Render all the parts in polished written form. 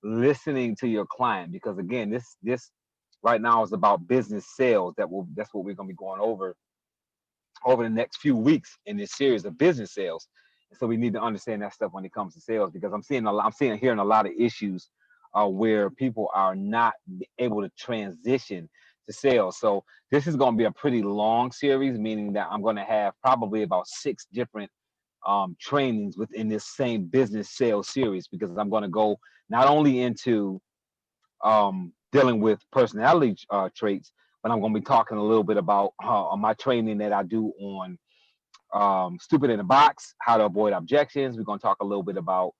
listening to your client, because again, this right now is about business sales. That's what we're going to be going over the next few weeks in this series of business sales. And so we need to understand that stuff when it comes to sales, because I'm hearing a lot of issues where people are not able to transition to sales. So this is going to be a pretty long series, meaning that I'm going to have probably about 6 different trainings within this same business sales series, because I'm going to go not only into dealing with personality traits, but I'm going to be talking a little bit about my training that I do on stupid in the box, how to avoid objections. We're going to talk a little bit about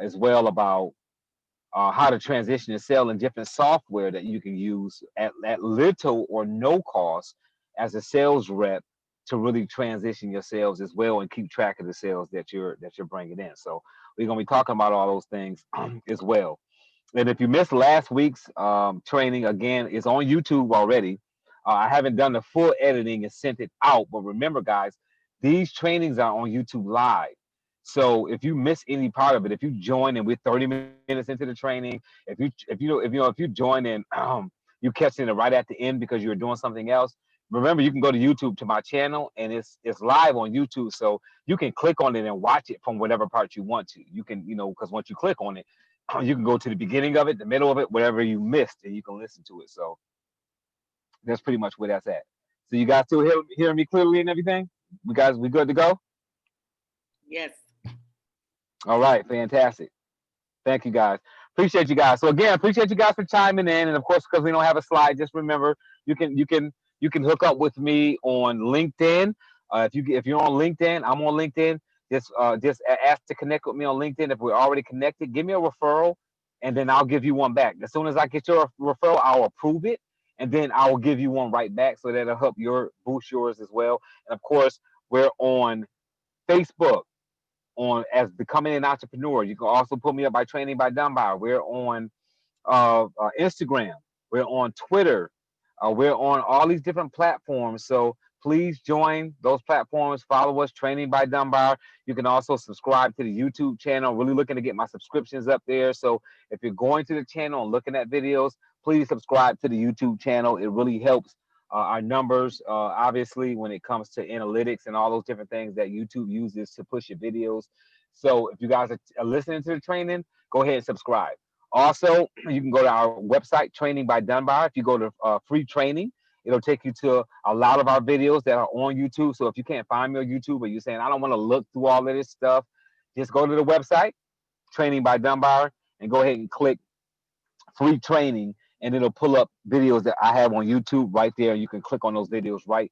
as well about how to transition and sell in different software that you can use at little or no cost as a sales rep to really transition your sales as well and keep track of the sales that you're bringing in. So we're going to be talking about all those things as well. And if you missed last week's training, again, it's on YouTube already. I haven't done the full editing and sent it out, but remember, guys, these trainings are on YouTube Live. So if you miss any part of it, if you join and we're 30 minutes into the training, if you join and you catching it right at the end because you're doing something else, remember you can go to YouTube to my channel and it's live on YouTube, so you can click on it and watch it from whatever part you want to. You can, because once you click on it, you can go to the beginning of it, the middle of it, whatever you missed, and you can listen to it. So that's pretty much where that's at. So you guys still hearing me clearly and everything? We good to go? Yes. All right, fantastic. Thank you guys. Appreciate you guys. So again, appreciate you guys for chiming in. And of course, because we don't have a slide, just remember you can hook up with me on LinkedIn. If you're on LinkedIn, I'm on LinkedIn. Just ask to connect with me on LinkedIn. If we're already connected, give me a referral, and then I'll give you one back. As soon as I get your referral, I'll approve it, and then I will give you one right back. So that'll help boost yours as well. And of course, we're on Facebook on as becoming an entrepreneur. You can also put me up by Training by Dunbar. We're on Instagram. We're on Twitter. We're on all these different platforms. So please join those platforms. Follow us, Training by Dunbar. You can also subscribe to the YouTube channel. Really looking to get my subscriptions up there. So if you're going to the channel and looking at videos, please subscribe to the YouTube channel. It really helps our numbers, obviously, when it comes to analytics and all those different things that YouTube uses to push your videos. So if you guys are listening to the training, go ahead and subscribe. Also, you can go to our website, Training by Dunbar. If you go to free training, it'll take you to a lot of our videos that are on YouTube. So if you can't find me on YouTube, or you're saying, I don't want to look through all of this stuff, just go to the website, Training by Dunbar, and go ahead and click free training, and it'll pull up videos that I have on YouTube right there. You can click on those videos right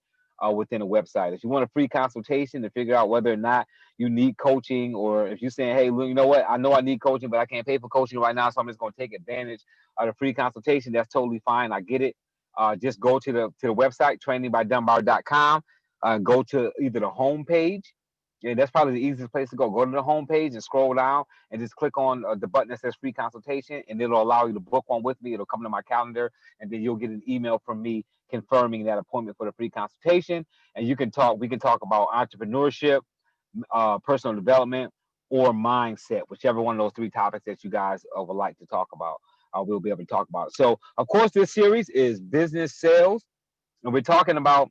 within the website. If you want a free consultation to figure out whether or not you need coaching, or if you're saying, hey, you know what, I know I need coaching, but I can't pay for coaching right now, so I'm just going to take advantage of the free consultation, that's totally fine. I get it. Just go to the website, trainingbydunbar.com. Go to either the home page. Yeah, that's probably the easiest place to go. Go to the home page and scroll down and just click on the button that says free consultation, and it'll allow you to book one with me. It'll come to my calendar, and then you'll get an email from me confirming that appointment for the free consultation. And we can talk about entrepreneurship, personal development, or mindset, whichever one of those 3 topics that you guys would like to talk about. We'll be able to talk about. So, of course, this series is business sales, and we're talking about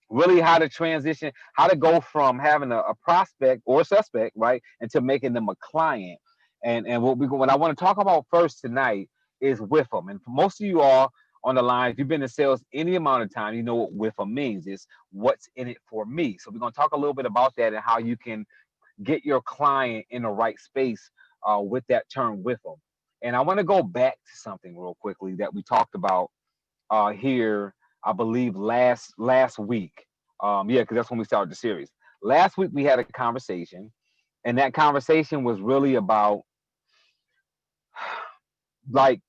really how to transition, how to go from having a prospect or a suspect, right, into making them a client. And what I want to talk about first tonight is W.I.F.M. And for most of you all on the line, if you've been in sales any amount of time, you know what W.I.F.M. means. Is what's in it for me. So we're going to talk a little bit about that and how you can get your client in the right space with that term W.I.F.M. And I want to go back to something real quickly that we talked about here, I believe last week. Yeah, because that's when we started the series. Last week we had a conversation, and that conversation was really about like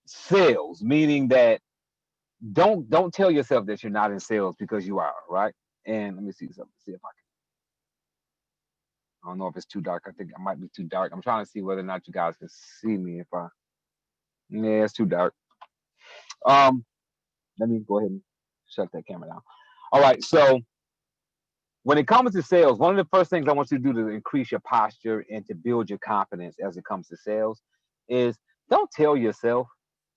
sales, meaning that don't tell yourself that you're not in sales, because you are, right? And let me see something. See if I don't know if it's too dark. I think it might be too dark. I'm trying to see whether or not you guys can see me. Yeah, it's too dark. Um, Let me go ahead and shut that camera down. All right, so When it comes to sales, one of the first things I want you to do to increase your posture and to build your confidence as it comes to sales is don't tell yourself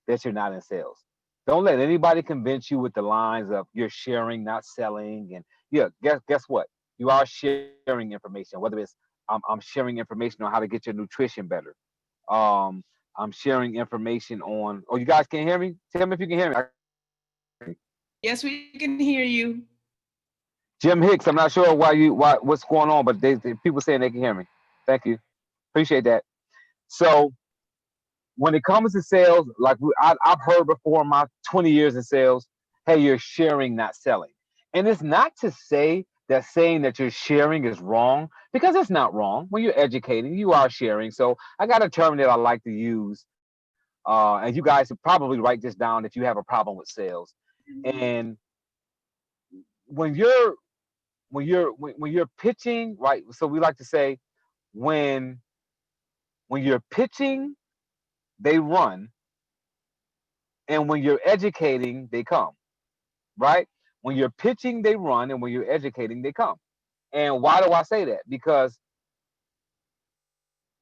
that you're not in sales. Don't let anybody convince you with the lines of you're sharing, not selling. And yeah, guess what? You are sharing information, whether it's I'm sharing information on how to get your nutrition better. Um, I'm sharing information on. Oh, you guys can hear me? Tell me if you can hear me. I can hear you. Yes, we can hear you. Jim Hicks. I'm not sure why what's going on, but people saying they can hear me. Thank you. Appreciate that. So when it comes to sales, like I've heard before in my 20 years in sales, hey, you're sharing, not selling. And it's not to say that saying that you're sharing is wrong, because it's not wrong. When you're educating, you are sharing. So I got a term that I like to use, and you guys should probably write this down if you have a problem with sales. And when you're when you're pitching, right? So we like to say when when you're pitching, they run, and when you're educating, they come, right? When you're pitching, they run, and when you're educating, they come. And why do I say that? Because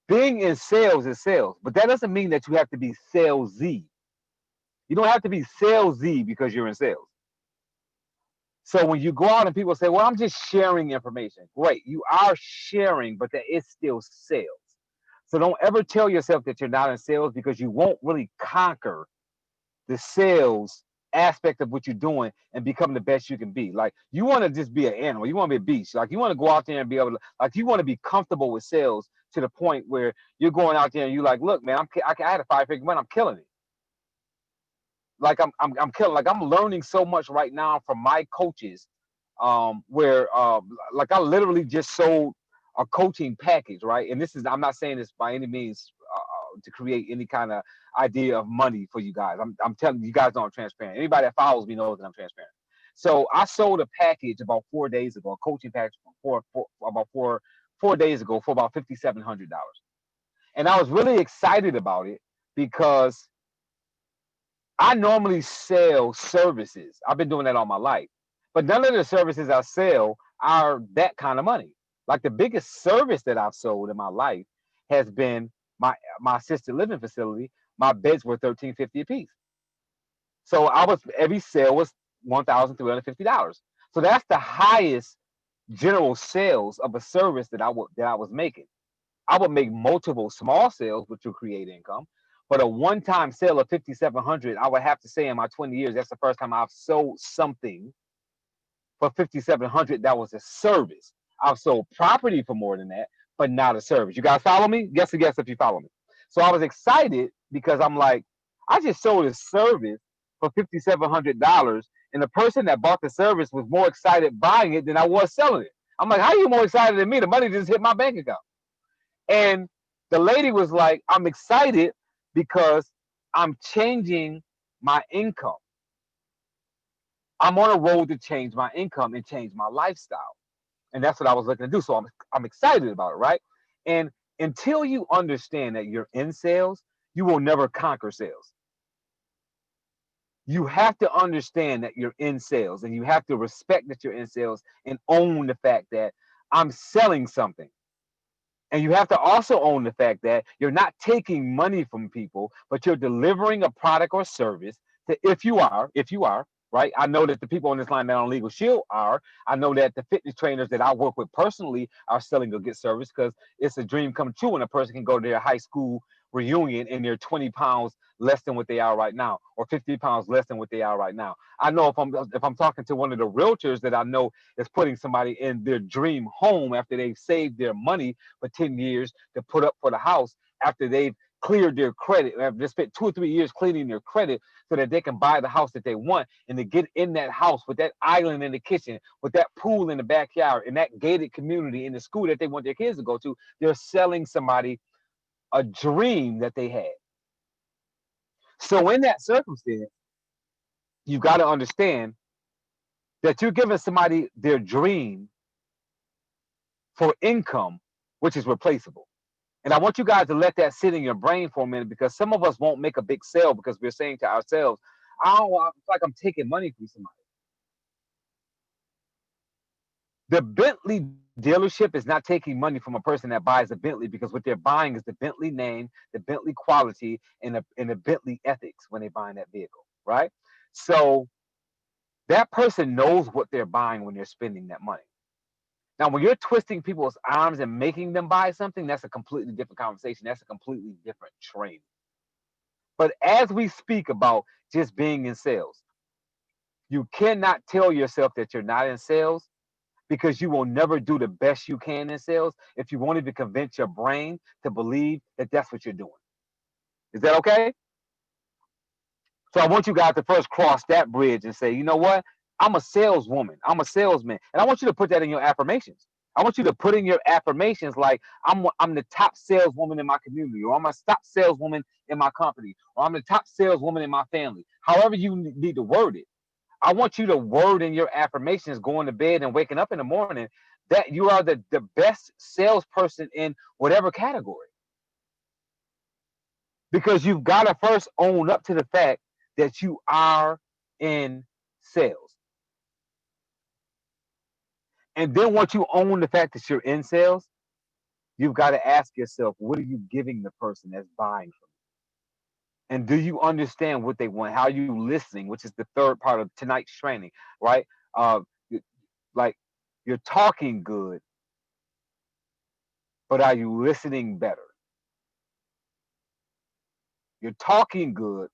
being in sales is sales, but that doesn't mean that you have to be salesy. You don't have to be salesy because you're in sales. So when you go out and people say, "Well, I'm just sharing information," great, you are sharing, but that is still sales. So don't ever tell yourself that you're not in sales, because you won't really conquer the sales aspect of what you're doing and become the best you can be. Like, you want to just be an animal. You want to be a beast. Like, you want to go out there and be able to, like, you want to be comfortable with sales to the point where you're going out there and you're like, look, man, I had a 5-figure month. I'm killing it. Like I'm killing. Like, I'm learning so much right now from my coaches, where like I literally just sold a coaching package, right? And this is, I'm not saying this by any means to create any kind of idea of money for you guys. I'm telling you, you guys know I'm transparent. Anybody that follows me knows that I'm transparent. So I sold a package about 4 days ago, a coaching package about 4 days ago for about $5,700, and I was really excited about it because I normally sell services. I've been doing that all my life. But none of the services I sell are that kind of money. Like, the biggest service that I've sold in my life has been my assisted living facility. My beds were $1,350 a piece. So every sale was $1,350. So that's the highest general sales of a service that I was making. I would make multiple small sales, which will create income. But a one-time sale of 5,700, I would have to say in my 20 years, that's the first time I've sold something for 5,700 that was a service. I've sold property for more than that, but not a service. You guys follow me? Yes or yes if you follow me. So I was excited because I'm like, I just sold a service for $5,700, and the person that bought the service was more excited buying it than I was selling it. I'm like, how are you more excited than me? The money just hit my bank account. And the lady was like, I'm excited because I'm changing my income. I'm on a road to change my income and change my lifestyle. And that's what I was looking to do. So I'm excited about it, right? And until you understand that you're in sales, you will never conquer sales. You have to understand that you're in sales, and you have to respect that you're in sales and own the fact that I'm selling something. And you have to also own the fact that you're not taking money from people, but you're delivering a product or service to, if you are, right? I know that the people on this line that on Legal Shield are. I know that the fitness trainers that I work with personally are selling a good service, because it's a dream come true when a person can go to their high school reunion and they're 20 pounds less than what they are right now, or 50 pounds less than what they are right now. I know if I'm talking to one of the realtors that I know is putting somebody in their dream home after they've saved their money for 10 years to put up for the house, after they've cleared their credit, after they spent 2 or 3 years cleaning their credit so that they can buy the house that they want, and to get in that house with that island in the kitchen, with that pool in the backyard, and that gated community in the school that they want their kids to go to. They're selling somebody a dream that they had. So in that circumstance, you've got to understand that you're giving somebody their dream for income, which is replaceable. And I want you guys to let that sit in your brain for a minute, because some of us won't make a big sale because we're saying to ourselves, I don't want, it's like I'm taking money from somebody. The Bentley dealership is not taking money from a person that buys a Bentley because what they're buying is the Bentley name, the Bentley quality, and the Bentley ethics when they're buying that vehicle, right? So that person knows what they're buying when they're spending that money. Now, when you're twisting people's arms and making them buy something, that's a completely different conversation. That's a completely different training. But as we speak about just being in sales, you cannot tell yourself that you're not in sales because you will never do the best you can in sales if you wanted to convince your brain to believe that that's what you're doing. Is that okay? So I want you guys to first cross that bridge and say, you know what? I'm a saleswoman. I'm a salesman. And I want you to put that in your affirmations. I want you to put in your affirmations like I'm the top saleswoman in my community, or I'm a top saleswoman in my company, or I'm the top saleswoman in my family. However you need to word it. I want you to word in your affirmations going to bed and waking up in the morning that you are the best salesperson in whatever category. Because you've got to first own up to the fact that you are in sales. And then once you own the fact that you're in sales, you've got to ask yourself, what are you giving the person that's buying from you? And do you understand what they want? How are you listening, which is the third part of tonight's training, right? Uh, like you're talking good, but are you listening better? You're talking good,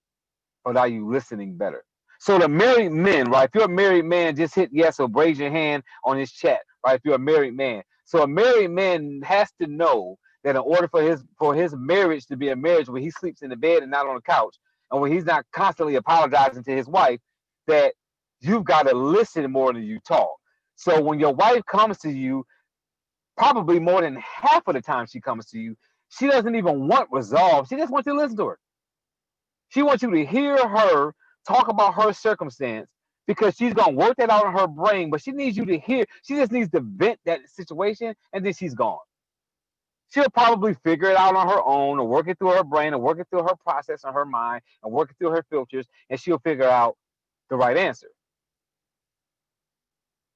but are you listening better? So the married men, right? If you're a married man, just hit yes or raise your hand on this chat, right? If you're a married man. So a married man has to know that in order for his marriage to be a marriage where he sleeps in the bed and not on the couch, and where he's not constantly apologizing to his wife, that you've got to listen more than you talk. So when your wife comes to you, probably more than half of the time she comes to you, she doesn't even want resolve. She just wants you to listen to her. She wants you to hear her talk about her circumstance because she's gonna work that out in her brain, but she needs you to hear. She just needs to vent that situation, and then she's gone. She'll probably figure it out on her own, or work it through her brain, or work it through her process in her mind, and work it through her filters, and she'll figure out the right answer.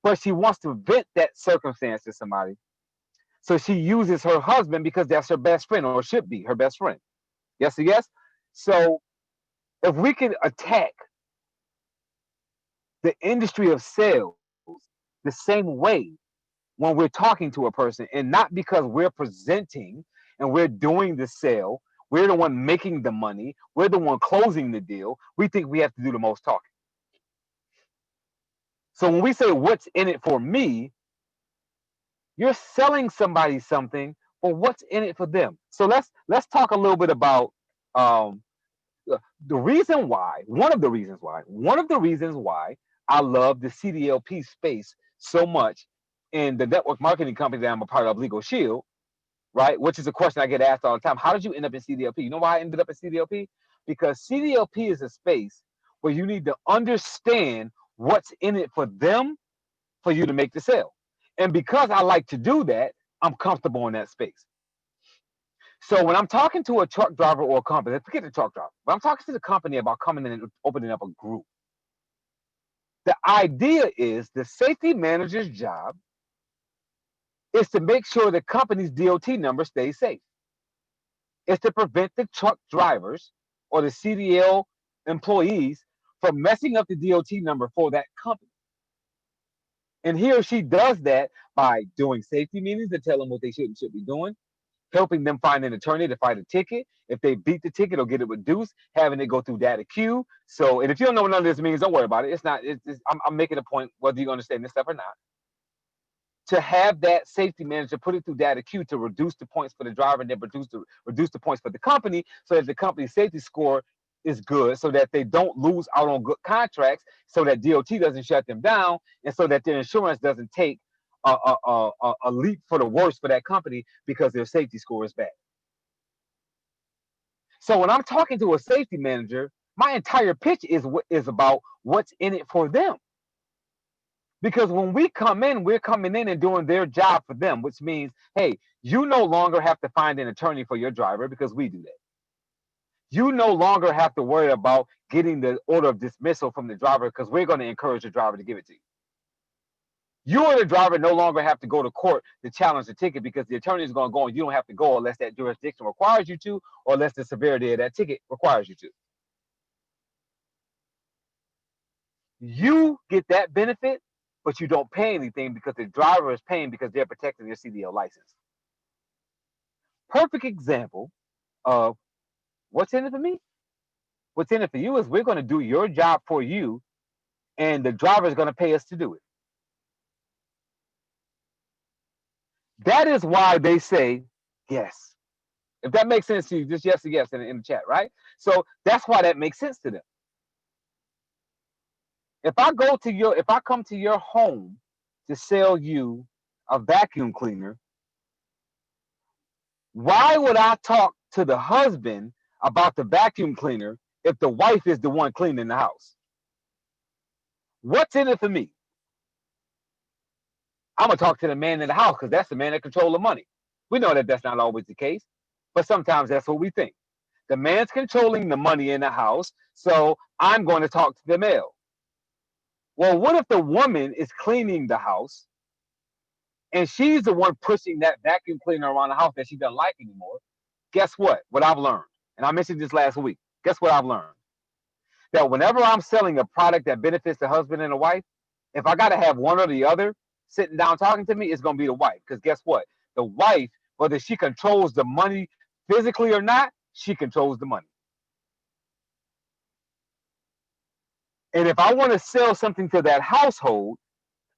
But she wants to vent that circumstance to somebody, so she uses her husband because that's her best friend, or should be her best friend. Yes, or yes. So if we can attack the industry of sales the same way when we're talking to a person, and not because we're presenting and we're doing the sale, we're the one making the money, we're the one closing the deal, we think we have to do the most talking. So when we say what's in it for me, you're selling somebody something for what's in it for them. So let's talk a little bit about um, the reason why, one of the reasons why I love the CDLP space so much in the network marketing company that I'm a part of, Legal Shield, right? Which is a question I get asked all the time. How did you end up in CDLP? You know why I ended up in CDLP? Because CDLP is a space where you need to understand what's in it for them for you to make the sale. And because I like to do that, I'm comfortable in that space. So when I'm talking to a truck driver or a company, forget the truck driver, but I'm talking to the company about coming in and opening up a group. The idea is the safety manager's job is to make sure the company's DOT number stays safe. It's to prevent the truck drivers or the CDL employees from messing up the DOT number for that company. And he or she does that by doing safety meetings to tell them what they should be doing, helping them find an attorney to fight a ticket. If they beat the ticket or get it reduced, having it go through data queue. So, and if you don't know what none of this means, don't worry about it. It's not. I'm making a point, whether you understand this stuff or not. To have that safety manager put it through data queue to reduce the points for the driver and then reduce the points for the company, so that the company's safety score is good, so that they don't lose out on good contracts, so that DOT doesn't shut them down, and so that their insurance doesn't take a leap for the worse for that company because their safety score is bad. So when I'm talking to a safety manager, my entire pitch is about what's in it for them. Because when we come in, we're coming in and doing their job for them, which means, hey, you no longer have to find an attorney for your driver because we do that. You no longer have to worry about getting the order of dismissal from the driver because we're going to encourage the driver to give it to you. You or the driver no longer have to go to court to challenge the ticket because the attorney is going to go and you don't have to go unless that jurisdiction requires you to or unless the severity of that ticket requires you to. You get that benefit, but you don't pay anything because the driver is paying because they're protecting their CDL license. Perfect example of what's in it for me. What's in it for you is we're going to do your job for you, and the driver is going to pay us to do it. That is why they say yes. If that makes sense to you, just yes or yes in the chat, right? So that's why that makes sense to them. If I come to your home to sell you a vacuum cleaner, why would I talk to the husband about the vacuum cleaner if the wife is the one cleaning the house? What's in it for me? I'm gonna talk to the man in the house because that's the man that controls the money. We know that that's not always the case, but sometimes that's what we think. The man's controlling the money in the house, so I'm going to talk to the male. Well, what if the woman is cleaning the house and she's the one pushing that vacuum cleaner around the house that she doesn't like anymore? Guess what? What I've learned, and I mentioned this last week. Guess what I've learned? That whenever I'm selling a product that benefits the husband and the wife, if I got to have one or the other sitting down talking to me, it's going to be the wife. Because guess what? The wife, whether she controls the money physically or not, she controls the money. And if I want to sell something to that household,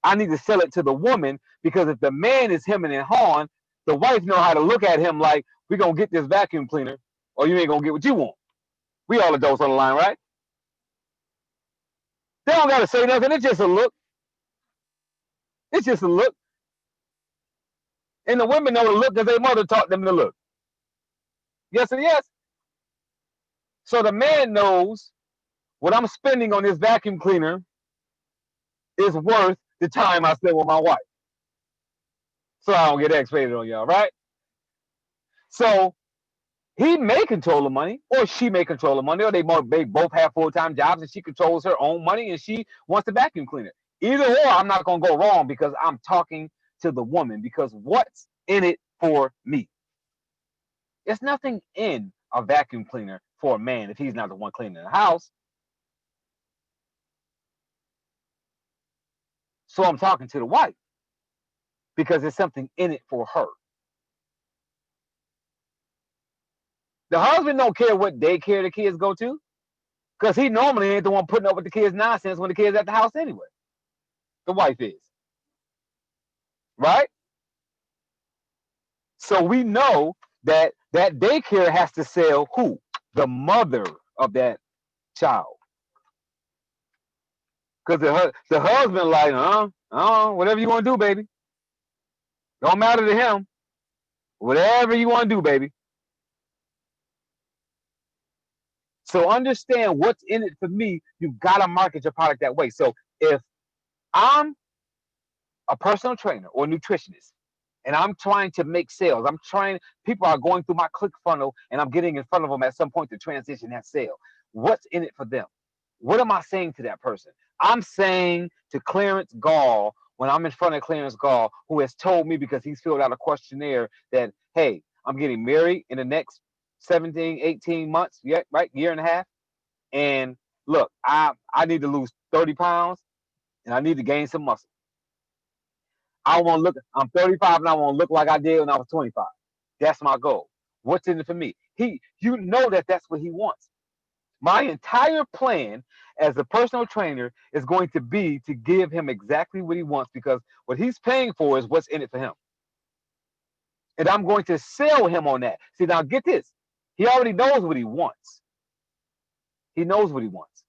I need to sell it to the woman because if the man is hemming and hawing, the wife know how to look at him like, we're going to get this vacuum cleaner or you ain't going to get what you want. We all adults on the line, right? They don't got to say nothing. It's just a look. It's just a look. And the women know to look because their mother taught them to look. Yes and yes. So the man knows what I'm spending on this vacuum cleaner is worth the time I spend with my wife. So I don't get X-rated on y'all, right? So he may control the money, or she may control the money, or they both have full-time jobs and she controls her own money and she wants the vacuum cleaner. Either or, I'm not going to go wrong because I'm talking to the woman because what's in it for me? There's nothing in a vacuum cleaner for a man if he's not the one cleaning the house. So I'm talking to the wife because there's something in it for her. The husband don't care what daycare the kids go to because he normally ain't the one putting up with the kids' nonsense when the kids at the house anyway. The wife is. Right? So we know that that daycare has to sell who? The mother of that child. Because the husband like, whatever you want to do, baby. Don't matter to him. Whatever you want to do, baby. So understand what's in it for me. You've got to market your product that way. So if I'm a personal trainer or nutritionist and I'm trying to make sales, people are going through my click funnel and I'm getting in front of them at some point to transition that sale. What's in it for them? What am I saying to that person? I'm saying to Clarence Gall, when I'm in front of Clarence Gall, who has told me because he's filled out a questionnaire that, hey, I'm getting married in the next 17, 18 months, yeah, right, year and a half. And look, I need to lose 30 pounds and I need to gain some muscle. I want to look, I'm 35 and I want to look like I did when I was 25. That's my goal. What's in it for me? You know that's what he wants. My entire plan as a personal trainer is going to be to give him exactly what he wants because what he's paying for is what's in it for him. And I'm going to sell him on that. See, now get this. He already knows what he wants. He knows what he wants.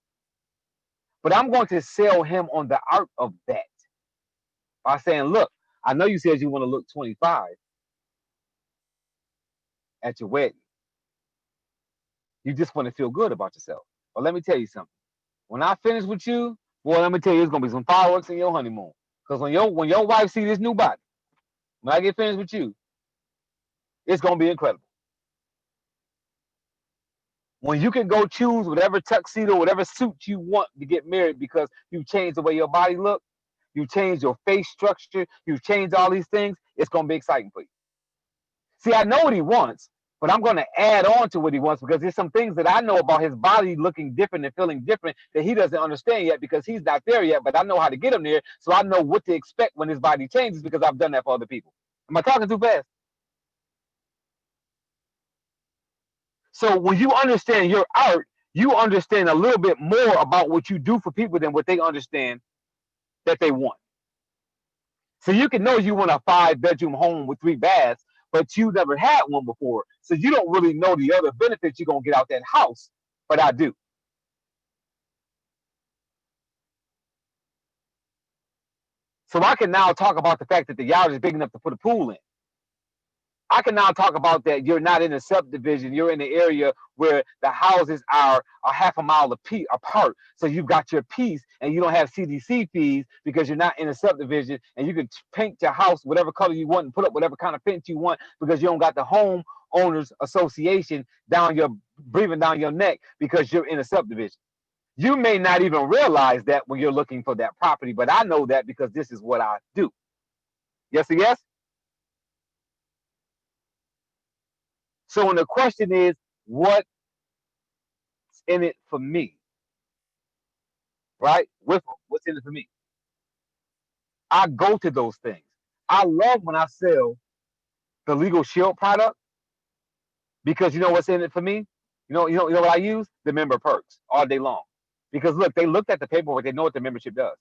But I'm going to sell him on the art of that by saying, look, I know you said you want to look 25 at your wedding. You just want to feel good about yourself. But let me tell you something. When I finish with you, boy, let me tell you, it's gonna be some fireworks in your honeymoon. Because when your wife see this new body, when I get finished with you, it's gonna be incredible. When you can go choose whatever tuxedo, whatever suit you want to get married because you changed the way your body look, you change your face structure, you change all these things, it's going to be exciting for you. See, I know what he wants, but I'm going to add on to what he wants because there's some things that I know about his body looking different and feeling different that he doesn't understand yet because he's not there yet, but I know how to get him there. So I know what to expect when his body changes because I've done that for other people. Am I talking too fast? So when you understand your art, you understand a little bit more about what you do for people than what they understand that they want. So you can know you want a 5-bedroom home with 3 baths, but you never had one before. So you don't really know the other benefits you're gonna get out that house. But I do. So I can now talk about the fact that the yard is big enough to put a pool in. I can now talk about that you're not in a subdivision. You're in the area where the houses are a half a mile apart. So you've got your piece and you don't have CDC fees because you're not in a subdivision and you can paint your house whatever color you want and put up whatever kind of fence you want because you don't got the home owners association breathing down your neck because you're in a subdivision. You may not even realize that when you're looking for that property, but I know that because this is what I do. Yes or yes? So when the question is, what's in it for me? Right? What's in it for me? I go to those things. I love when I sell the Legal Shield product because you know what's in it for me? You know what I use? The member perks all day long. Because look, they looked at the paperwork, they know what the membership does.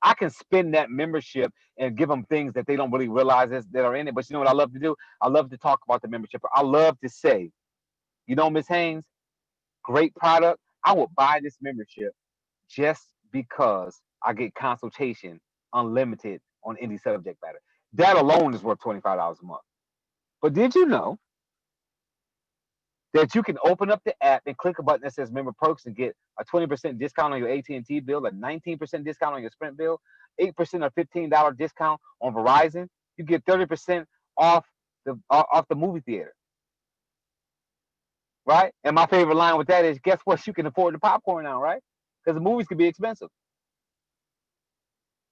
I can spend that membership and give them things that they don't really realize that are in it. But you know what I love to do? I love to talk about the membership. I love to say, Miss Haynes, great product. I would buy this membership just because I get consultation unlimited on any subject matter. That alone is worth $25 a month. But did you know that you can open up the app and click a button that says member perks and get a 20% discount on your AT&T bill, a 19% discount on your Sprint bill, 8% or $15 discount on Verizon. You get 30% off the movie theater, right? And my favorite line with that is, guess what? You can afford the popcorn now, right? Because the movies can be expensive.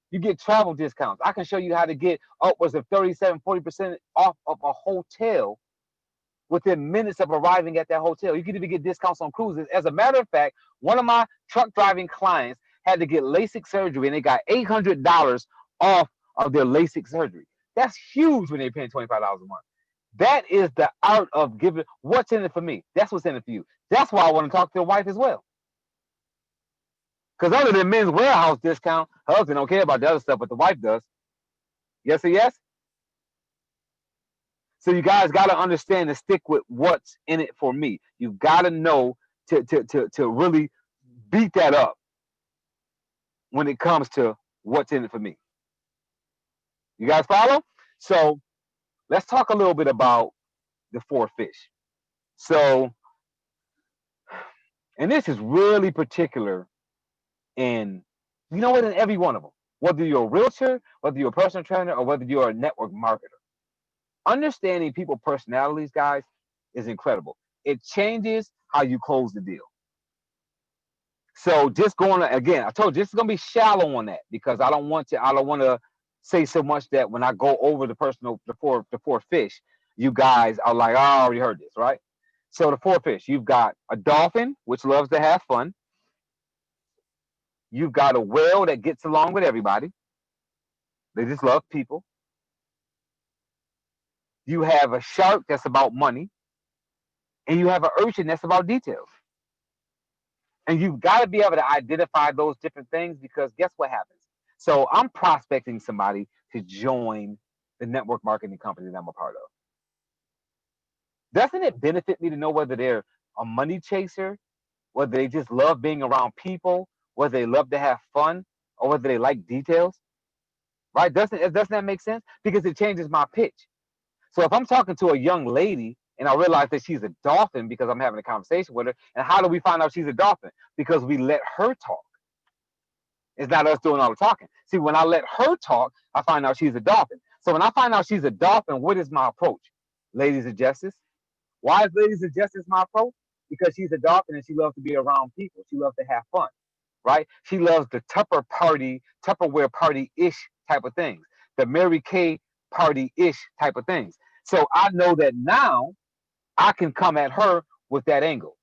You get travel discounts. I can show you how to get upwards of 37, 40% off of a hotel within minutes of arriving at that hotel. You can even get discounts on cruises. As a matter of fact, one of my truck driving clients had to get LASIK surgery and they got $800 off of their LASIK surgery. That's huge when they're paying $25 a month. That is the art of giving. What's in it for me? That's what's in it for you. That's why I want to talk to your wife as well. Because other than Men's Warehouse discount, her husband don't care about the other stuff, but the wife does. Yes or yes? So you guys got to understand and stick with what's in it for me. You've got to know to really beat that up when it comes to what's in it for me. You guys follow? So let's talk a little bit about the four fish. So, and this is really particular in, in every one of them. Whether you're a realtor, whether you're a personal trainer, or whether you're a network marketer. Understanding people personalities, guys, is incredible. It changes how you close the deal. So just going again, I told you this is gonna be shallow on that because I don't want to say so much that when I go over the four fish, you guys are like, oh, I already heard this, right? So the four fish, you've got a dolphin, which loves to have fun. You've got a whale that gets along with everybody. They just love people. You have a shark that's about money, and you have an urchin that's about details. And you've got to be able to identify those different things because guess what happens? So I'm prospecting somebody to join the network marketing company that I'm a part of. Doesn't it benefit me to know whether they're a money chaser, whether they just love being around people, whether they love to have fun, or whether they like details? Right? Doesn't that make sense? Because it changes my pitch. So if I'm talking to a young lady and I realize that she's a dolphin because I'm having a conversation with her, and how do we find out she's a dolphin? Because we let her talk. It's not us doing all the talking. See, when I let her talk, I find out she's a dolphin. So when I find out she's a dolphin, what is my approach? Ladies of Justice. Why is Ladies of Justice my approach? Because she's a dolphin and she loves to be around people. She loves to have fun. right? She loves the Tupperware party-ish type of things, the Mary Kay party-ish type of things. So I know that now I can come at her with that angle.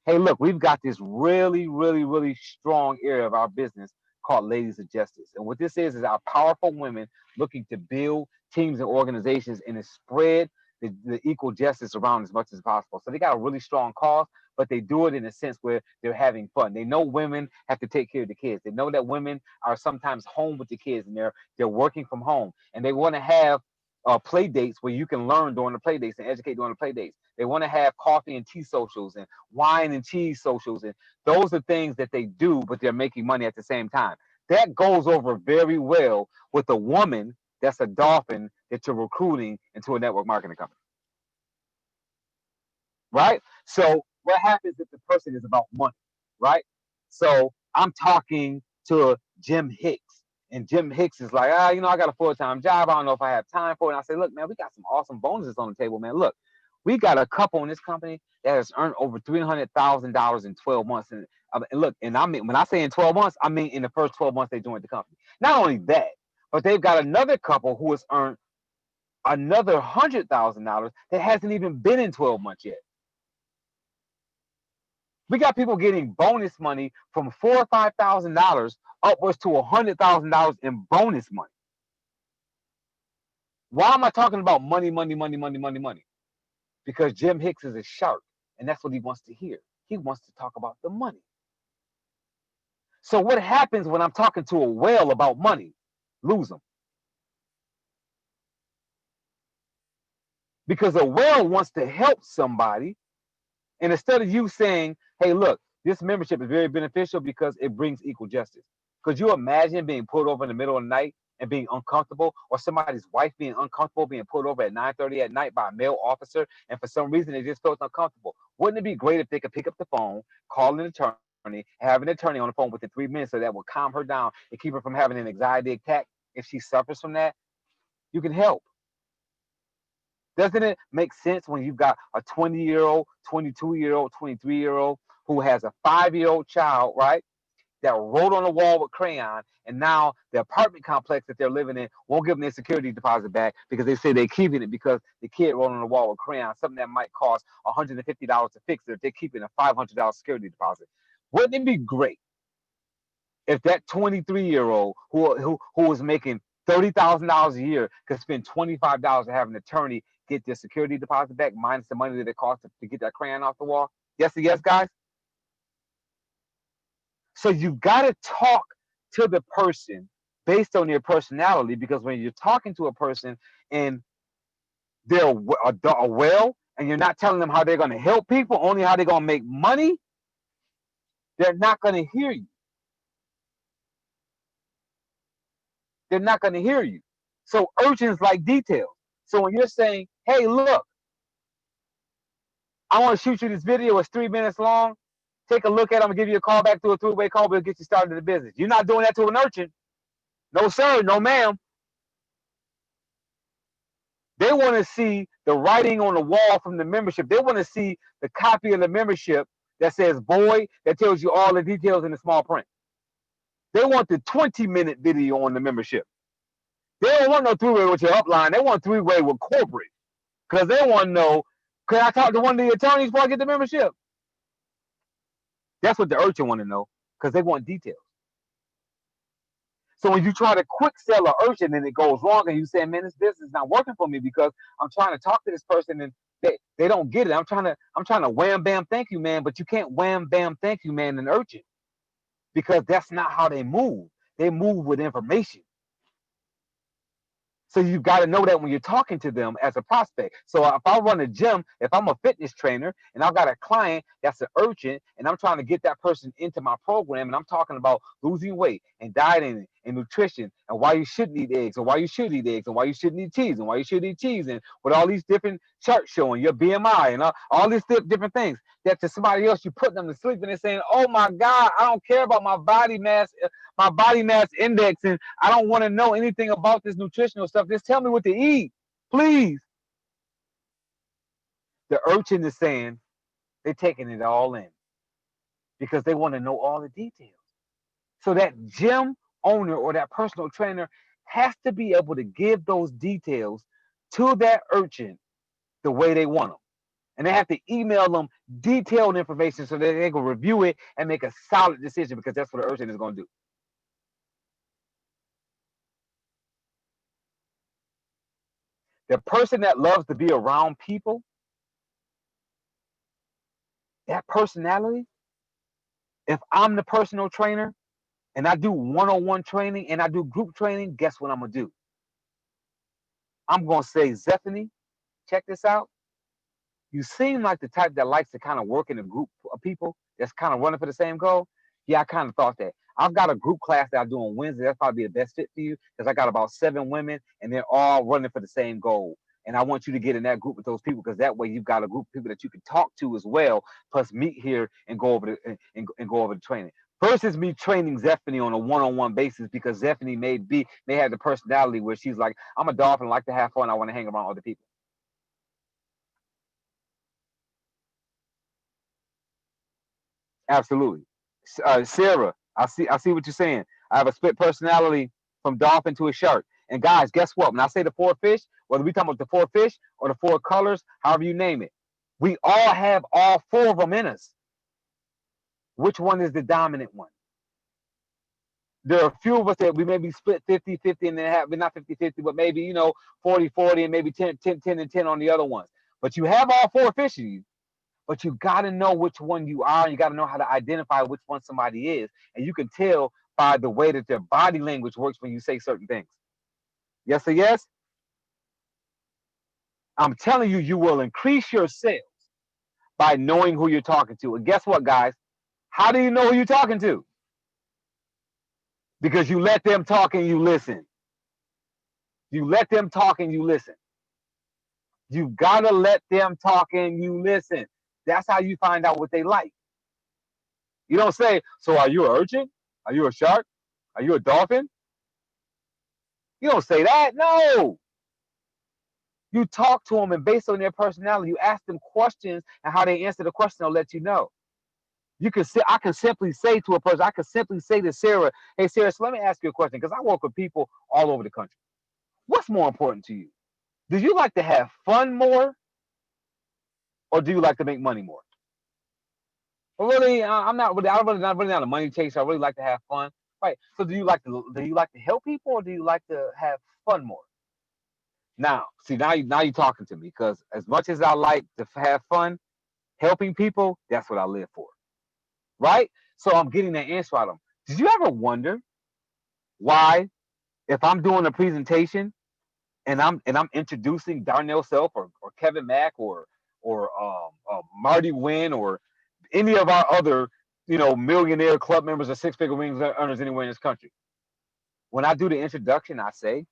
Hey, look, we've got this really, really, really strong area of our business called Ladies of Justice. And what this is our powerful women looking to build teams and organizations and to spread the equal justice around as much as possible. So they got a really strong cause, but they do it in a sense where they're having fun. They know women have to take care of the kids. They know that women are sometimes home with the kids and they're working from home and they want to have play dates where you can learn during the play dates and educate during the play dates. They want to have coffee and tea socials and wine and cheese socials. And those are things that they do, but they're making money at the same time. That goes over very well with a woman that's a dolphin that you're recruiting into a network marketing company. Right? So what happens if the person is about money, right? So I'm talking to Jim Hicks, and Jim Hicks is like, I got a full-time job. I don't know if I have time for it. And I say, look, man, we got some awesome bonuses on the table, man. Look, we got a couple in this company that has earned over $300,000 in 12 months. And look, and I mean, when I say in 12 months, I mean in the first 12 months they joined the company. Not only that, but they've got another couple who has earned another $100,000 that hasn't even been in 12 months yet. We got people getting bonus money from $4,000 or $5,000 upwards to $100,000 in bonus money. Why am I talking about money, money, money, money, money, money? Because Jim Hicks is a shark, and that's what he wants to hear. He wants to talk about the money. So what happens when I'm talking to a whale about money? Lose them. Because a whale wants to help somebody, and instead of you saying, hey, look, this membership is very beneficial because it brings equal justice. Could you imagine being pulled over in the middle of the night and being uncomfortable, or somebody's wife being uncomfortable, being pulled over at 9:30 at night by a male officer, and for some reason they just felt uncomfortable? Wouldn't it be great if they could pick up the phone, call an attorney, have an attorney on the phone within 3 minutes so that would calm her down and keep her from having an anxiety attack if she suffers from that? You can help. Doesn't it make sense when you've got a 20-year-old, 22-year-old, 23-year-old who has a 5-year-old child, right? That wrote on the wall with crayon, and now the apartment complex that they're living in won't give them their security deposit back because they say they're keeping it because the kid wrote on the wall with crayon, something that might cost $150 to fix it if they're keeping a $500 security deposit. Wouldn't it be great if that 23-year-old who was making $30,000 a year could spend $25 to have an attorney get their security deposit back minus the money that it costs to get that crayon off the wall? Yes, guys. So you got to talk to the person based on their personality, because when you're talking to a person and they're a well and you're not telling them how they're going to help people, only how they're going to make money, they're not going to hear you. They're not going to hear you. So urgents like details. So when you're saying, hey, look, I want to shoot you this video, it's 3 minutes long. Take a look at it. I'm going to give you a call back, through a three-way call, we'll get you started in the business. You're not doing that to an urchin. No, sir. No, ma'am. They want to see the writing on the wall from the membership. They want to see the copy of the membership that says boy, that tells you all the details in the small print. They want the 20-minute video on the membership. They don't want no three-way with your upline. They want three-way with corporate, because they want to know, can I talk to one of the attorneys before I get the membership? That's what the urchin want to know, because they want details. So when you try to quick sell an urchin and it goes wrong, and you say, man, this business is not working for me because I'm trying to talk to this person and they don't get it. I'm trying to wham bam thank you, man, but you can't wham bam thank you, man, an urchin, because that's not how they move. They move with information. So you got to know that when you're talking to them as a prospect. So if I run a gym, if I'm a fitness trainer and I've got a client that's an urgent and I'm trying to get that person into my program, and I'm talking about losing weight and dieting and nutrition and why you shouldn't eat eggs and why you should eat eggs and why you shouldn't eat cheese and why you should eat cheese, and with all these different charts showing your BMI and all these different things, that to somebody else you put them to sleep and they're saying, oh my God, I don't care about my body mass index, and I don't want to know anything about this nutritional stuff. Just tell me what to eat, please. The urchin is saying they're taking it all in because they want to know all the details. So that gym owner or that personal trainer has to be able to give those details to that urchin the way they want them. And they have to email them detailed information so that they can review it and make a solid decision, because that's what the urchin is going to do. The person that loves to be around people, that personality, if I'm the personal trainer and I do one-on-one training and I do group training, guess what I'm going to do? I'm going to say, Zephany, check this out. You seem like the type that likes to kind of work in a group of people that's kind of running for the same goal. Yeah, I kind of thought that. I've got a group class that I do on Wednesday. That's probably the best fit for you, because I got about 7 women and they're all running for the same goal. And I want you to get in that group with those people, because that way you've got a group of people that you can talk to as well, plus meet here and go over and go over the training. Versus me training Zephany on a one-on-one basis, because Zephany may have the personality where she's like, I'm a dolphin, I like to have fun, I want to hang around other people. Absolutely. Sarah, I see what you're saying. I have a split personality from dolphin to a shark. And guys, guess what? When I say the four fish, whether we talking about the four fish or the four colors, however you name it, we all have all four of them in us. Which one is the dominant one? There are a few of us that we may be split 50-50 and then have, not 50-50, but maybe, 40-40 and maybe 10-10 and 10 on the other ones. But you have all four fish in you. But you got to know which one you are. You got to know how to identify which one somebody is. And you can tell by the way that their body language works when you say certain things. Yes or yes? I'm telling you, you will increase your sales by knowing who you're talking to. And guess what, guys? How do you know who you're talking to? Because you let them talk and you listen. You let them talk and you listen. You got to let them talk and you listen. That's how you find out what they like. You don't say, so are you an urchin? Are you a shark? Are you a dolphin? You don't say that. No. You talk to them, and based on their personality, you ask them questions, and how they answer the question will let you know. You can say, I can simply say to a person, I can simply say to Sarah, hey, Sarah, so let me ask you a question, because I work with people all over the country. What's more important to you? Do you like to have fun more, or do you like to make money more? Well, really, I'm really not a money chaser. I really like to have fun. Right. So do you like to help people, or do you like to have fun more? Now, see, now you're talking to me, because as much as I like to have fun, helping people, that's what I live for, right? So I'm getting that answer out of them. Did you ever wonder why, if I'm doing a presentation and I'm introducing Darnell Self or Kevin Mack or Marty Wynn or any of our other millionaire club members or six-figure wings earners anywhere in this country, when I do the introduction, I say,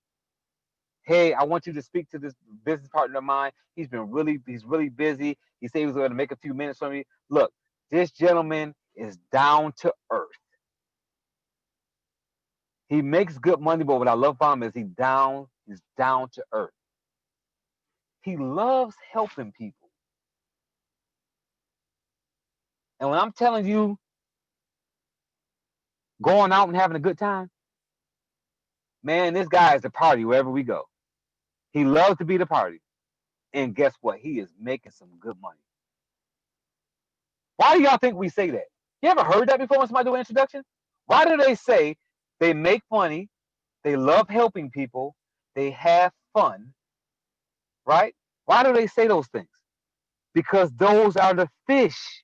hey, I want you to speak to this business partner of mine. He's really busy. He said he was going to make a few minutes for me. Look, this gentleman is down to earth. He makes good money, but what I love about him is he's down to earth. He loves helping people. And when I'm telling you, going out and having a good time, man, this guy is the party wherever we go. He loves to be the party. And guess what? He is making some good money. Why do y'all think we say that? You ever heard that before when somebody do an introduction? Why do they say they make money, they love helping people, they have fun, right? Why do they say those things? Because those are the fish.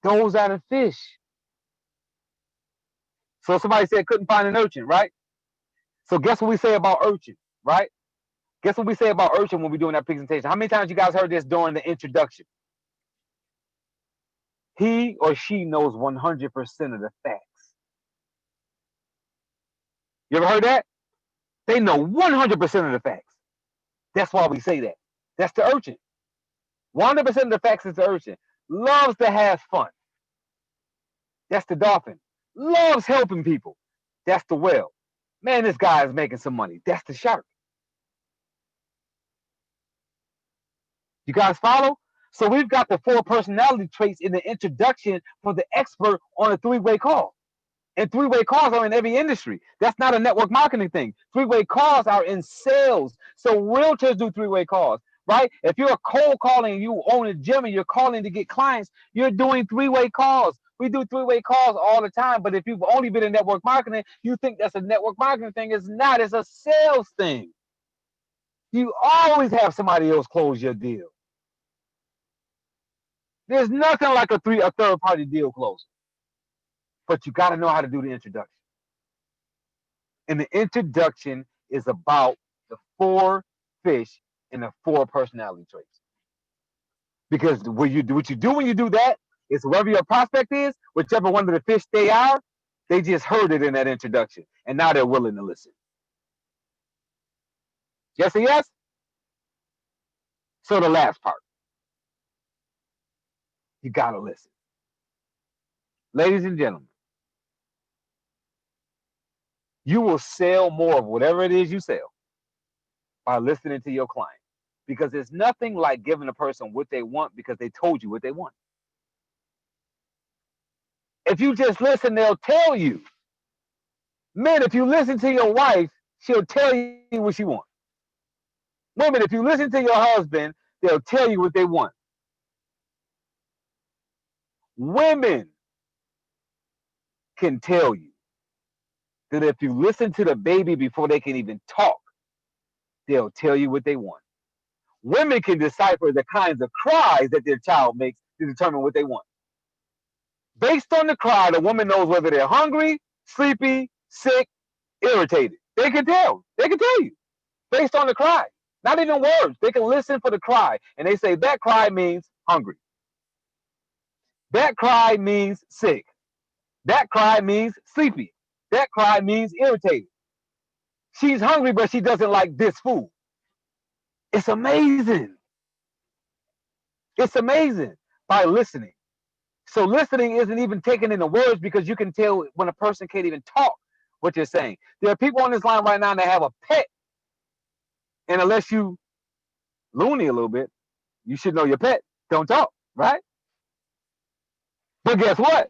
Those are the fish. So somebody said couldn't find an urchin, right? So guess what we say about urchin, right? Guess what we say about urchin when we're doing that presentation? How many times you guys heard this during the introduction? He or she knows 100% of the facts. You ever heard that? They know 100% of the facts. That's why we say that. That's the urchin. 100% of the facts is the urchin. Loves to have fun. That's the dolphin. Loves helping people. That's the whale. Man, this guy is making some money. That's the shark. You guys follow? So we've got the 4 personality traits in the introduction for the expert on a 3-way call. And 3-way calls are in every industry. That's not a network marketing thing. 3-way calls are in sales. So realtors do 3-way calls, right? If you're a cold calling, you own a gym and you're calling to get clients, you're doing 3-way calls. We do 3-way calls all the time. But if you've only been in network marketing, you think that's a network marketing thing. It's not. It's a sales thing. You always have somebody else close your deal. There's nothing like a third party deal closer. But you got to know how to do the introduction. And the introduction is about the 4 fish and the 4 personality traits. Because what you do when you do that is whoever your prospect is, whichever one of the fish they are, they just heard it in that introduction, and now they're willing to listen. Yes or yes? So the last part, you gotta listen, ladies and gentlemen. You will sell more of whatever it is you sell by listening to your client, because there's nothing like giving a person what they want because they told you what they want. If you just listen, they'll tell you. Men, if you listen to your wife, she'll tell you what she wants. Women, if you listen to your husband, they'll tell you what they want. Women can tell you that if you listen to the baby before they can even talk, they'll tell you what they want. Women can decipher the kinds of cries that their child makes to determine what they want. Based on the cry, the woman knows whether they're hungry, sleepy, sick, irritated. They can tell. They can tell you based on the cry. Not even words. They can listen for the cry. And they say that cry means hungry. That cry means sick. That cry means sleepy. That cry means irritated. She's hungry, but she doesn't like this food. It's amazing. It's amazing by listening. So listening isn't even taking in the words, because you can tell when a person can't even talk what you're saying. There are people on this line right now that have a pet. And unless you loony a little bit, you should know your pet don't talk, right? But guess what?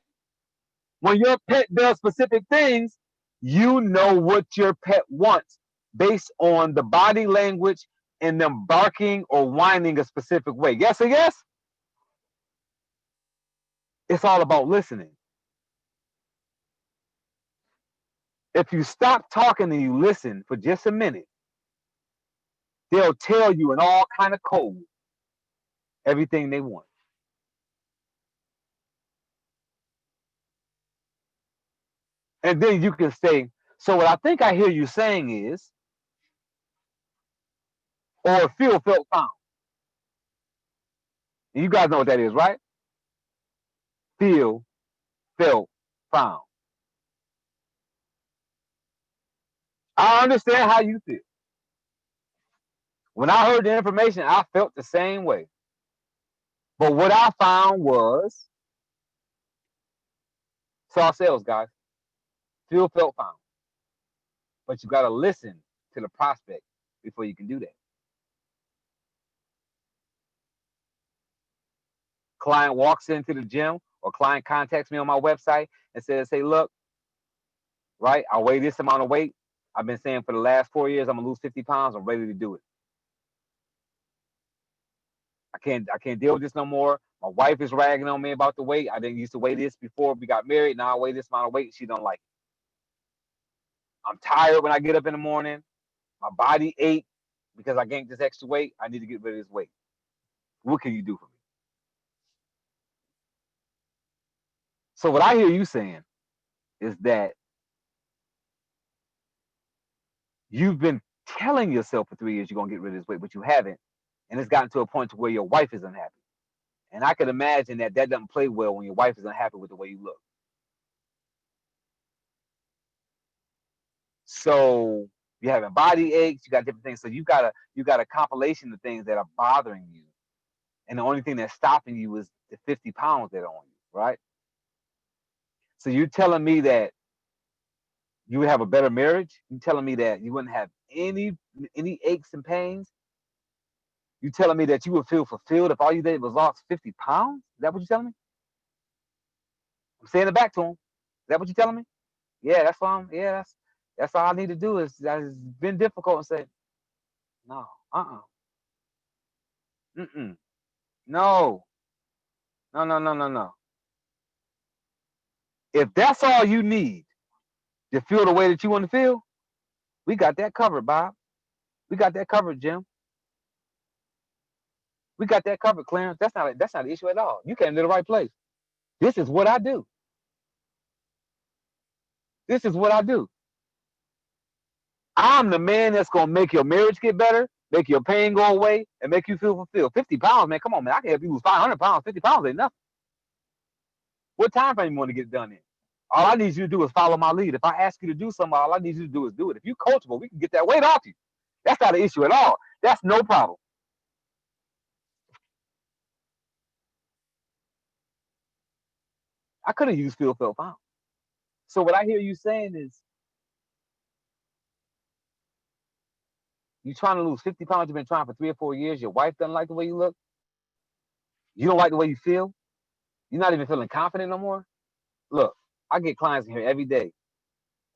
When your pet does specific things, you know what your pet wants based on the body language and them barking or whining a specific way. Yes or yes? It's all about listening. If you stop talking and you listen for just a minute, they'll tell you in all kind of code everything they want. And then you can say, so what I think I hear you saying is, or feel, felt, found. And you guys know what that is, right? Feel, felt, found. I understand how you feel. When I heard the information, I felt the same way. But what I found was, saw sales, guys. Feel, felt, found. But you got to listen to the prospect before you can do that. Client walks into the gym, or client contacts me on my website and says, hey, look, right, I weigh this amount of weight. I've been saying for the last 4 years I'm gonna lose 50 pounds. I'm ready to do it. I can't deal with this no more. My wife is ragging on me about the weight. I didn't used to weigh this before we got married. Now I weigh this amount of weight. She don't like it. I'm tired when I get up in the morning. My body ache because I gained this extra weight. I need to get rid of this weight. What can you do for me? So what I hear you saying is that you've been telling yourself for 3 years you're gonna get rid of this weight, but you haven't, and it's gotten to a point to where your wife is unhappy. And I can imagine that doesn't play well when your wife is unhappy with the way you look. So you're having body aches, you got different things. So you got a compilation of things that are bothering you, and the only thing that's stopping you is the 50 pounds that are on you, right? So you're telling me that you would have a better marriage? You're telling me that you wouldn't have any aches and pains? You telling me that you would feel fulfilled if all you did was lost 50 pounds? Is that what you're telling me? I'm saying it back to him. Is that what you're telling me? Yeah, that's why that's all I need to do is that it's been difficult and say, no, mm-mm, no, no. If that's all you need to feel the way that you want to feel, we got that covered, Bob. We got that covered, Jim. We got that covered, Clarence. That's not an issue at all. You came to the right place. This is what I do. This is what I do. I'm the man that's gonna make your marriage get better, make your pain go away, and make you feel fulfilled. 50 pounds, man. Come on, man. I can help you lose 500 pounds. 50 pounds ain't nothing. What time frame you want to get it done in? All I need you to do is follow my lead. If I ask you to do something, all I need you to do is do it. If you're coachable, we can get that weight off you. That's not an issue at all. That's no problem. I could have used feel found. So what I hear you saying is you trying to lose 50 pounds. You've been trying for 3 or 4 years. Your wife doesn't like the way you look. You don't like the way you feel. You're not even feeling confident no more. Look, I get clients in here every day.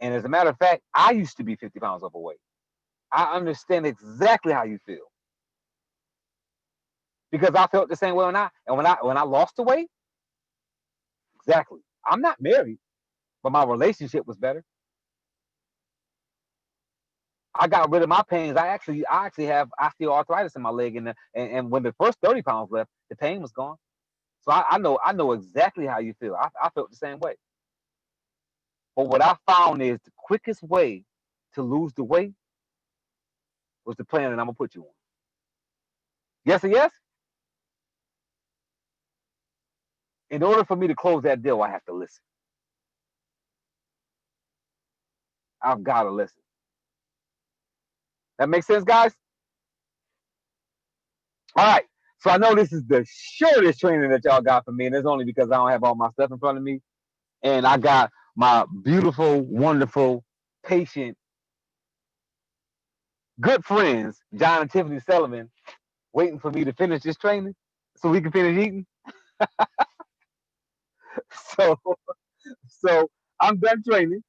And as a matter of fact, I used to be 50 pounds overweight. I understand exactly how you feel because I felt the same way when I lost the weight. Exactly. I'm not married, but my relationship was better. I got rid of my pains. I actually have osteoarthritis in my leg, and when the first 30 pounds left, the pain was gone. So I know exactly how you feel. I felt the same way. But what I found is the quickest way to lose the weight was the plan that I'm gonna put you on. Yes or yes? In order for me to close that deal, I have to listen. I've got to listen. That makes sense, guys? All right. So I know this is the shortest training that y'all got from me, and it's only because I don't have all my stuff in front of me. And I got my beautiful, wonderful, patient, good friends, John and Tiffany Sullivan, waiting for me to finish this training so we can finish eating. So, so I'm done training.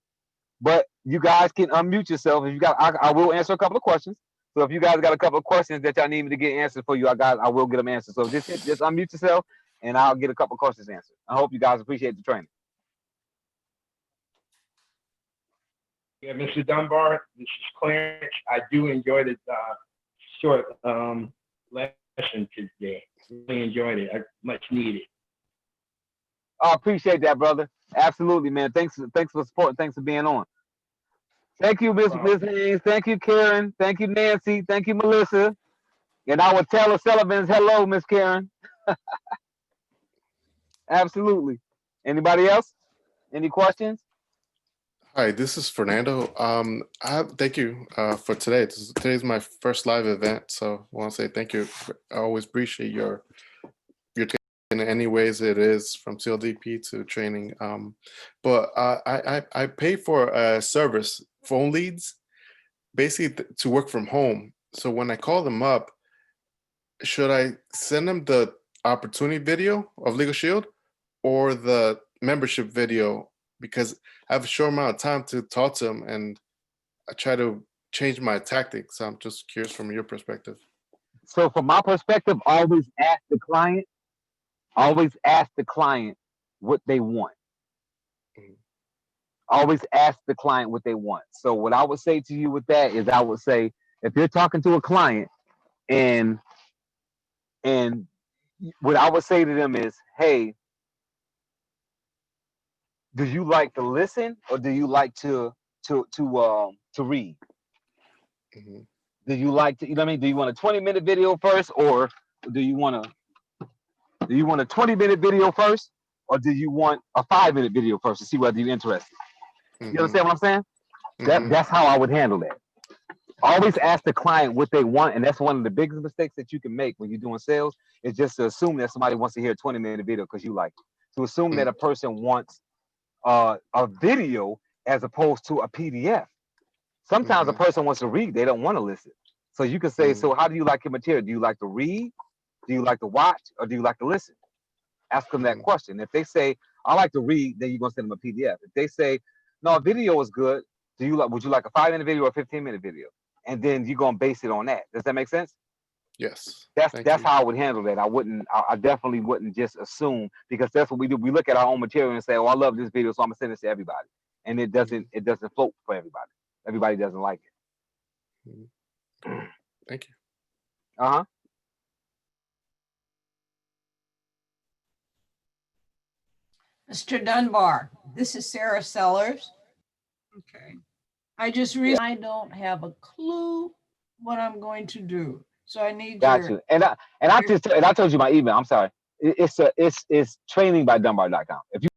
But you guys can unmute yourself. If you got, I will answer a couple of questions. So if you guys got a couple of questions that y'all need me to get answered for you, I will get them answered. So just unmute yourself, and I'll get a couple of questions answered. I hope you guys appreciate the training. Yeah, Mr. Dunbar, this is Clarence. I do enjoy the short lesson today. Really enjoyed it. Much needed. I appreciate that, brother. Absolutely, man. Thanks for support. Thanks for being on. Thank you, Miss Haynes. Thank you, Karen. Thank you, Nancy. Thank you, Melissa. And I will tell the Sullivans hello, Miss Karen. Absolutely. Anybody else? Any questions? Hi, this is Fernando. Thank you for today. Today's my first live event, so I want to say thank you. I always appreciate your in any ways it is, from CLDP to training. But I pay for a service, phone leads, basically to work from home. So when I call them up, should I send them the opportunity video of Legal Shield or the membership video? Because I have a short amount of time to talk to them, and I try to change my tactics. So I'm just curious from your perspective. So from my perspective, always ask the client what they want. Mhm. Always ask the client what they want. So what I would say to you with that is I would say if you're talking to a client and and what I would say to them is, hey, do you like to listen or do you like to read? Mhm. Do you like to, you know what I mean? Do you want a 20-minute video first, or do you want a 20-minute video first, or do you want a 5-minute video first to see whether you're interested? You Mhm. understand what I'm saying? Mhm. That's how I would handle that. Always ask the client what they want, and that's one of the biggest mistakes that you can make when you're doing sales, is just to assume that somebody wants to hear a 20-minute video because you like it. To assume that Mhm. a person wants a video as opposed to a PDF. Sometimes a Mhm. person wants to read, they don't want to listen. So you can say, so how do you like your material? Do you like to read? Do you like to watch? Or do you like to listen? Ask them that question. If they say, I like to read, then you're gonna send them a PDF. If they say, no, a video is good, would you like a 5-minute video or a 15-minute video? And then you're gonna base it on that. Does that make sense? Yes. That's how I would handle that. I definitely wouldn't just assume, because that's what we do. We look at our own material and say, oh, I love this video, so I'm gonna send this to everybody. And it doesn't float for everybody. Everybody doesn't like it. Thank you. Uh-huh. Mr. Dunbar, this is Sarah Sellers. Okay. I just realized I don't have a clue what I'm going to do. So I need Got your you. And I told you my email. I'm sorry. It's training by Dunbar.com. If you